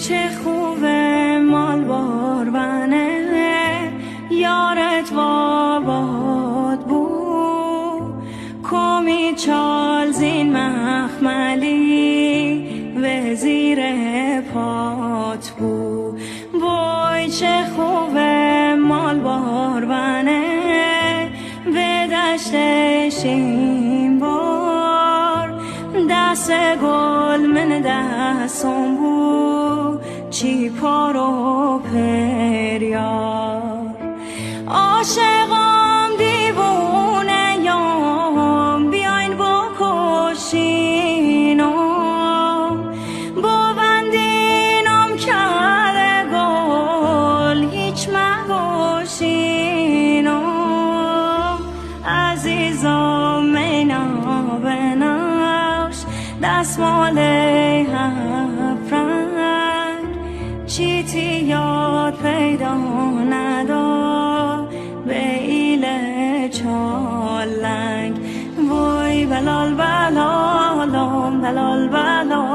چه خوبه مال باربنه یارت واباد بود کمی چال زین مخملی و زیر پات بود وای چه خوبه مال باربنه به دشتش این بار دست گل من دستم بود چی پارو پریار عاشقام دیوونه یام بیاین بکشینم ببندینم کله گل هیچ مگوشینم عزیزم مینا بناش دستمال هفرنگ چیتی یاد پیدا ندار به ایله چالنگ وای بلال بلالم بلال بلال